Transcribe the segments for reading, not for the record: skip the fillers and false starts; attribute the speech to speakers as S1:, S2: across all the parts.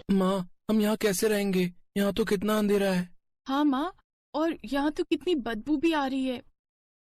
S1: माँ, हम यहाँ कैसे रहेंगे? यहाँ तो कितना अंधेरा है।
S2: हाँ माँ, और यहाँ तो कितनी बदबू भी आ रही है।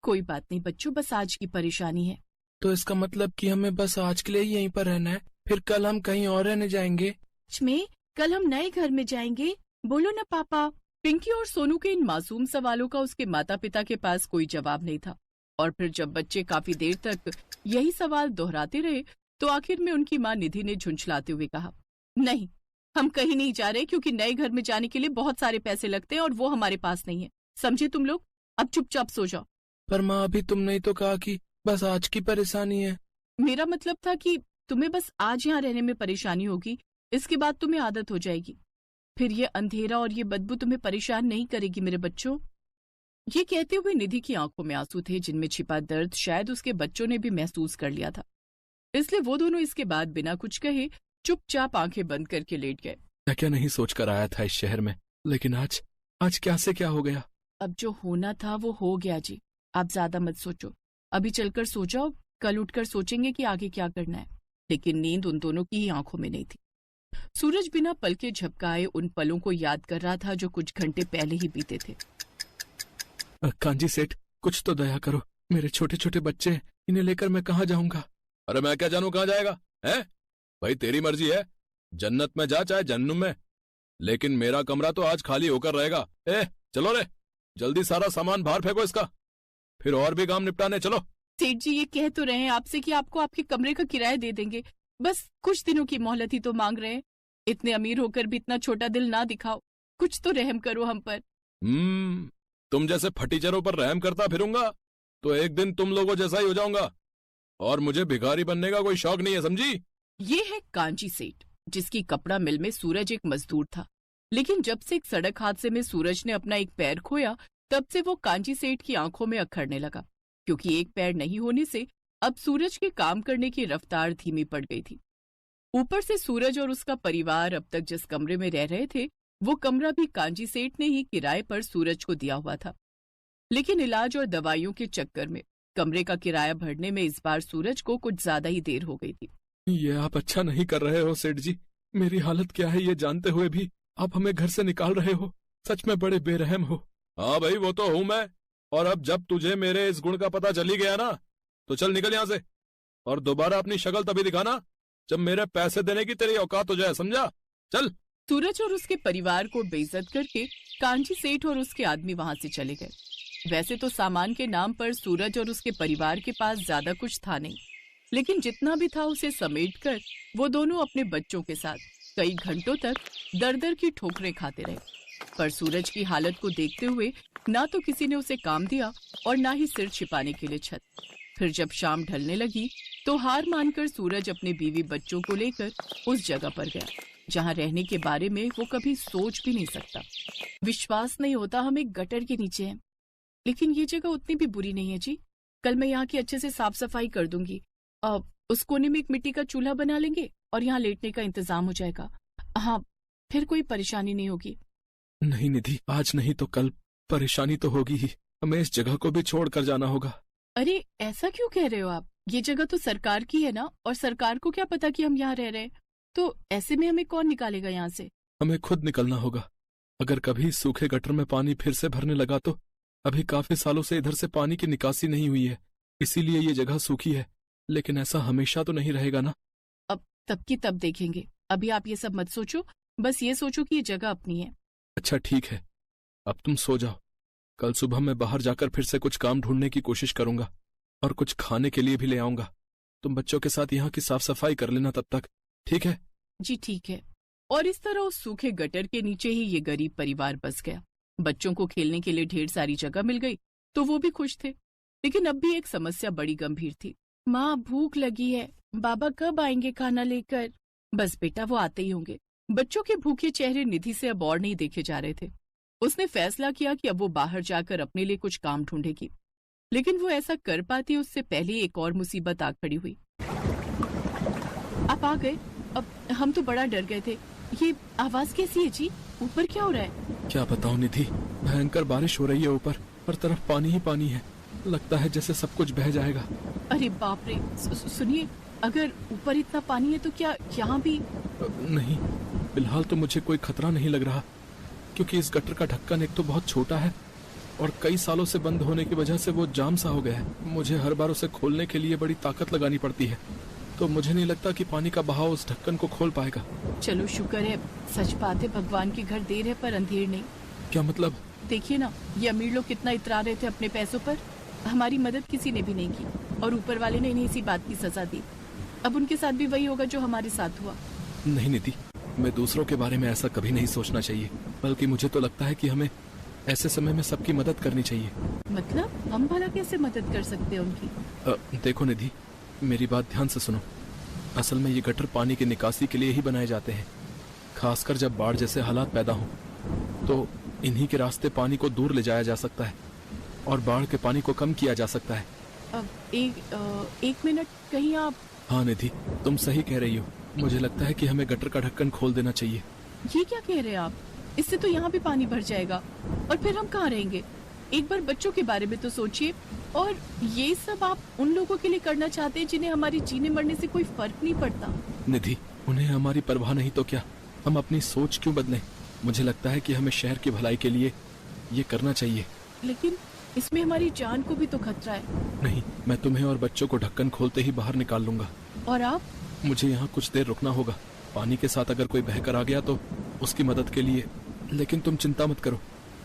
S2: कोई बात नहीं बच्चों, बस आज की परेशानी है।
S1: तो इसका मतलब कि हमें बस आज के लिए ही यहीं पर रहना है, फिर कल हम कहीं और रहने जाएंगे?
S2: सच में कल हम नए घर में जाएंगे? बोलो ना पापा। पिंकी और सोनू के इन मासूम सवालों का उसके माता पिता के पास कोई जवाब नहीं था। और फिर जब बच्चे काफी देर तक यही सवाल दोहराते रहे तो आखिर में उनकी माँ निधि ने झुंझलाते हुए कहा, नहीं, हम कहीं नहीं जा रहे, क्योंकि नए घर में जाने के लिए बहुत सारे पैसे लगते हैं और वो हमारे पास नहीं है। समझे तुम लोग? अब चुपचाप सो जाओ।
S1: पर माँ, अभी तुमने ही तो कहा कि बस आज की परेशानी है।
S2: मेरा मतलब था कि तुम्हें बस आज यहाँ रहने में परेशानी होगी, इसके बाद तुम्हें आदत हो जाएगी। फिर ये अंधेरा और ये बदबू तुम्हें परेशान नहीं करेगी मेरे बच्चों। ये कहते हुए निधि की आंखों में आंसू थे, जिनमें छिपा दर्द शायद उसके बच्चों ने भी महसूस कर लिया था। इसलिए वो दोनों इसके बाद बिना कुछ कहे चुपचाप आंखें बंद करके लेट गए।
S1: क्या क्या नहीं सोच कर आया था इस शहर में, लेकिन आज क्या से क्या हो गया।
S2: अब जो होना था वो हो गया जी, आप ज्यादा मत सोचो। अभी चलकर सो जाओ, कल उठकर सोचेंगे कि आगे क्या करना है। लेकिन नींद उन दोनों की ही आंखों में नहीं थी। सूरज बिना पलके झपकाए उन पलों को याद कर रहा था जो कुछ घंटे पहले ही बीते थे।
S1: कांजी सेठ, कुछ तो दया करो, मेरे छोटे छोटे बच्चे हैं, इन्हें लेकर मैं कहाँ जाऊंगा?
S3: अरे मैं क्या जानू कहाँ जाएगा है? भाई तेरी मर्जी है, जन्नत में जा चाहे जहन्नुम में, लेकिन मेरा कमरा तो आज खाली होकर रहेगा। चलो रे, जल्दी सारा सामान बाहर फेंको इसका, फिर और भी काम निपटाने चलो।
S2: सेठ जी ये कह तो रहे हैं आपसे कि आपको आपके कमरे का किराया दे देंगे, बस कुछ दिनों की मोहलत ही तो मांग रहे हैं। इतने अमीर होकर भी इतना छोटा दिल ना दिखाओ, कुछ तो रहम करो हम पर।
S3: तुम जैसे फटीचरों पर रहम करता फिरूंगा तो एक दिन तुम लोगों जैसा ही हो जाऊंगा, और मुझे भिखारी बनने का कोई शौक नहीं है, समझी?
S2: ये है कांची सेठ, जिसकी कपड़ा मिल में सूरज एक मजदूर था। लेकिन जब से एक सड़क हादसे में सूरज ने अपना एक पैर खोया, तब से वो कांची सेठ की आंखों में अखड़ने लगा, क्योंकि एक पैर नहीं होने से अब सूरज के काम करने की रफ्तार धीमी पड़ गई थी। ऊपर से सूरज और उसका परिवार अब तक जिस कमरे में रह रहे थे, वो कमरा भी कांची सेठ ने ही किराए पर सूरज को दिया हुआ था। लेकिन इलाज और दवाइयों के चक्कर में कमरे का किराया भरने में इस बार सूरज को कुछ ज्यादा ही देर हो गई थी।
S1: ये आप अच्छा नहीं कर रहे हो सेठ जी, मेरी हालत क्या है ये जानते हुए भी आप हमें घर से निकाल रहे हो, सच में बड़े बेरहम हो।
S3: हाँ भाई वो तो हूं मैं, और अब जब तुझे मेरे इस गुण का पता चल ही गया ना, तो चल निकल यहाँ से, और दोबारा अपनी शक्ल तभी दिखाना जब मेरे पैसे देने की तेरी औकात हो जाए, समझा? चल।
S2: सूरज और उसके परिवार को बेइज्जत करके कांची सेठ और उसके आदमी वहां से चले गए। वैसे तो सामान के नाम पर सूरज और उसके परिवार के पास ज्यादा कुछ था नहीं, लेकिन जितना भी था उसे समेटकर वो दोनों अपने बच्चों के साथ कई घंटों तक दर दर की ठोकरें खाते रहे। पर सूरज की हालत को देखते हुए ना तो किसी ने उसे काम दिया और ना ही सिर छिपाने के लिए छत। फिर जब शाम ढलने लगी तो हार मानकर सूरज अपने बीवी बच्चों को लेकर उस जगह पर गया जहाँ रहने के बारे में वो कभी सोच भी नहीं सकता। विश्वास नहीं होता हम एक गटर के नीचे हैं, लेकिन ये जगह उतनी भी बुरी नहीं है जी। कल मैं यहाँ की अच्छे से साफ सफाई कर दूंगी। उस कोने में एक मिट्टी का चूल्हा बना लेंगे और यहाँ लेटने का इंतजाम हो जाएगा। हाँ, फिर कोई परेशानी नहीं होगी।
S1: नहीं निधि, आज नहीं तो कल परेशानी तो होगी ही, हमें इस जगह को भी छोड़ कर जाना होगा।
S2: अरे ऐसा क्यों कह रहे हो आप? ये जगह तो सरकार की है ना, और सरकार को क्या पता कि हम यहाँ रह रहे हैं? तो ऐसे में हमें कौन निकालेगा यहाँ से?
S1: हमें खुद निकलना होगा। अगर कभी सूखे गटर में पानी फिर से भरने लगा तो अभी काफी सालों से इधर से पानी की निकासी नहीं हुई है, इसीलिए ये जगह सूखी है, लेकिन ऐसा हमेशा तो नहीं रहेगा ना।
S2: अब तब की तब देखेंगे, अभी आप ये सब मत सोचो, बस ये सोचो कि ये जगह अपनी है।
S1: अच्छा ठीक है, अब तुम सो जाओ। कल सुबह मैं बाहर जाकर फिर से कुछ काम ढूंढने की कोशिश करूंगा और कुछ खाने के लिए भी ले आऊंगा। तुम बच्चों के साथ यहाँ की साफ सफाई कर लेना तब तक, ठीक है?
S2: जी ठीक है। और इस तरह उस सूखे गटर के नीचे ही ये गरीब परिवार बस गया। बच्चों को खेलने के लिए ढेर सारी जगह मिल गई तो वो भी खुश थे, लेकिन अब भी एक समस्या बड़ी गंभीर थी। माँ भूख लगी है, बाबा कब आएंगे खाना लेकर? बस बेटा वो आते ही होंगे। बच्चों के भूखे चेहरे निधि से अब और नहीं देखे जा रहे थे। उसने फैसला किया कि अब वो बाहर जाकर अपने लिए कुछ काम ढूंढेगी, लेकिन वो ऐसा कर पाती उससे पहले एक और मुसीबत आ खड़ी हुई। आप आ गए? अब हम तो बड़ा डर गए थे। ये आवाज कैसी है जी? ऊपर क्या हो रहा है?
S1: क्या बताऊं निधि, भयंकर बारिश हो रही है, ऊपर हर तरफ पानी ही पानी है, लगता है जैसे सब कुछ बह जाएगा।
S2: अरे बाप रे, सुनिए, अगर ऊपर इतना पानी है तो क्या यहाँ भी?
S1: नहीं, फिलहाल तो मुझे कोई खतरा नहीं लग रहा, क्योंकि इस गटर का ढक्कन एक तो बहुत छोटा है और कई सालों से बंद होने की वजह से वो जाम सा हो गया है। मुझे हर बार उसे खोलने के लिए बड़ी ताकत लगानी पड़ती है, तो मुझे नहीं लगता कि पानी का बहाव उस ढक्कन को खोल पाएगा।
S2: चलो शुक्र है, सच बात है, भगवान के घर देर है पर अंधेर नहीं।
S1: क्या मतलब?
S2: देखिए ना, ये अमीर लोग कितना इतरा रहे थे अपने पैसों पर, हमारी मदद किसी ने भी नहीं की और ऊपर वाले ने इन्हें इसी बात की सजा दी। अब उनके साथ भी वही होगा जो हमारे साथ हुआ।
S1: नहीं निधि, मैं दूसरों के बारे में ऐसा कभी नहीं सोचना चाहिए, बल्कि मुझे तो लगता है कि हमें ऐसे समय में सबकी मदद करनी चाहिए।
S2: मतलब हम भला कैसे मदद कर सकते हैं उनकी?
S1: देखो निधि, मेरी बात ध्यान से सुनो। असल में ये गटर पानी की निकासी के लिए ही बनाए जाते हैं, खासकर जब बाढ़ जैसे हालात पैदा हों, तो इन्हीं के रास्ते पानी को दूर ले जाया जा सकता है और बाढ़ के पानी को कम किया जा सकता है।
S2: अब एक मिनट, कहीं आप?
S1: हाँ निधि, तुम सही कह रही हो। मुझे लगता है कि हमें गटर का ढक्कन खोल देना चाहिए।
S2: ये क्या कह रहे हैं आप? इससे तो यहाँ भी पानी भर जाएगा और फिर हम कहाँ रहेंगे? एक बार बच्चों के बारे में तो सोचिए। और ये सब आप उन लोगों के लिए करना चाहते हैं जिन्हें हमारे जीने मरने से कोई फर्क नहीं पड़ता।
S1: निधि, उन्हें हमारी परवाह नहीं तो क्या, हम अपनी सोच क्यों बदलें? मुझे लगता है कि हमें शहर की भलाई के लिए ये करना चाहिए।
S2: लेकिन इसमें हमारी जान को भी तो खतरा है।
S1: नहीं, मैं तुम्हें और बच्चों को ढक्कन खोलते ही बाहर निकाल लूंगा।
S2: और आप?
S1: मुझे यहाँ कुछ देर रुकना होगा। पानी के साथ अगर कोई बहकर आ गया तो उसकी मदद के लिए। लेकिन तुम चिंता मत करो,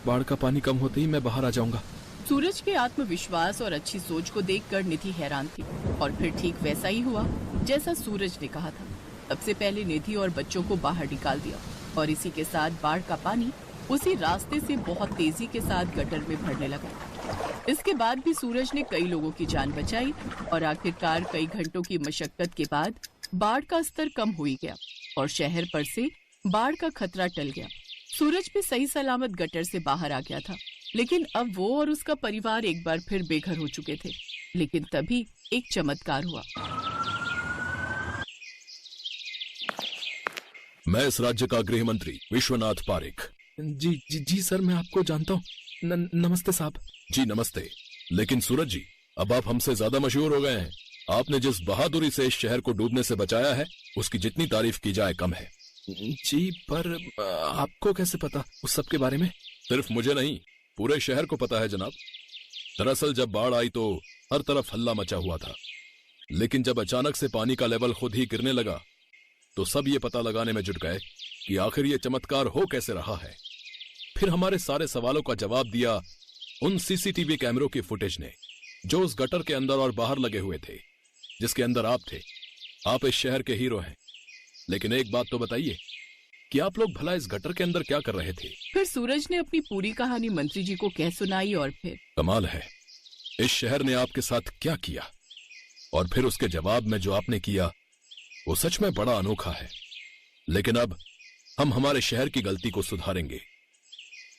S1: बाढ़ का पानी कम होते ही मैं बाहर आ जाऊंगा।
S2: सूरज के आत्मविश्वास और अच्छी सोच को देखकर निधि हैरान थी और फिर ठीक वैसा ही हुआ जैसा सूरज ने कहा था। सबसे पहले निधि और बच्चों को बाहर निकाल दिया और इसी के साथ बाढ़ का पानी उसी रास्ते से बहुत तेजी के साथ गटर में भरने लगा। इसके बाद भी सूरज ने कई लोगों की जान बचाई और आखिरकार कई घंटों की मशक्कत के बाद बाढ़ का स्तर कम हो ही गया और शहर पर से बाढ़ का खतरा टल गया। सूरज भी सही सलामत गटर से बाहर आ गया था, लेकिन अब वो और उसका परिवार एक बार फिर बेघर हो चुके थे। लेकिन तभी एक चमत्कार हुआ।
S3: मैं इस राज्य का गृह मंत्री विश्वनाथ पारिक।
S1: जी जी जी सर, मैं आपको जानता हूँ। नमस्ते साहब।
S3: जी नमस्ते। लेकिन सूरज जी, अब आप हमसे ज्यादा मशहूर हो गए हैं। आपने जिस बहादुरी से इस शहर को डूबने से बचाया है, उसकी जितनी तारीफ की जाए कम है।
S1: जी, पर आपको कैसे पता उस सब के बारे में?
S3: सिर्फ मुझे नहीं, पूरे शहर को पता है जनाब। दरअसल जब बाढ़ आई तो हर तरफ हल्ला मचा हुआ था, लेकिन जब अचानक से पानी का लेवल खुद ही गिरने लगा तो सब ये पता लगाने में जुट गए कि आखिर ये चमत्कार हो कैसे रहा है। फिर हमारे सारे सवालों का जवाब दिया उन सीसीटीवी कैमरों की फुटेज ने, जो उस गटर के अंदर और बाहर लगे हुए थे, जिसके अंदर आप थे। आप इस शहर के हीरो हैं। लेकिन एक बात तो बताइए कि आप लोग भला इस गटर के अंदर क्या कर रहे थे?
S2: फिर सूरज ने अपनी पूरी कहानी मंत्री जी को कह सुनाई और फिर
S3: कमाल है, इस शहर ने आपके साथ क्या किया और फिर उसके जवाब में जो आपने किया वो सच में बड़ा अनोखा है। लेकिन अब हम हमारे शहर की गलती को सुधारेंगे।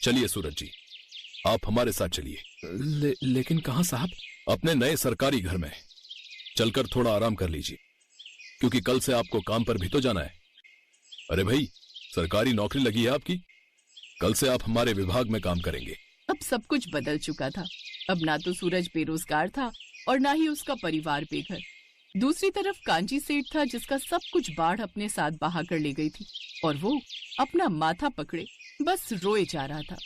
S3: चलिए सूरज जी, आप हमारे साथ चलिए।
S1: लेकिन कहां साहब?
S3: अपने नए सरकारी घर में चलकर थोड़ा आराम कर लीजिए, क्योंकि कल से आपको काम पर भी तो जाना है। अरे भाई, सरकारी नौकरी लगी है आपकी, कल से आप हमारे विभाग में काम करेंगे।
S2: अब सब कुछ बदल चुका था। अब ना तो सूरज बेरोजगार था और ना ही उसका परिवार बेघर। दूसरी तरफ कांजी सेठ था, जिसका सब कुछ बाढ़ अपने साथ बहा कर ले गई थी और वो अपना माथा पकड़े बस रोए जा रहा था।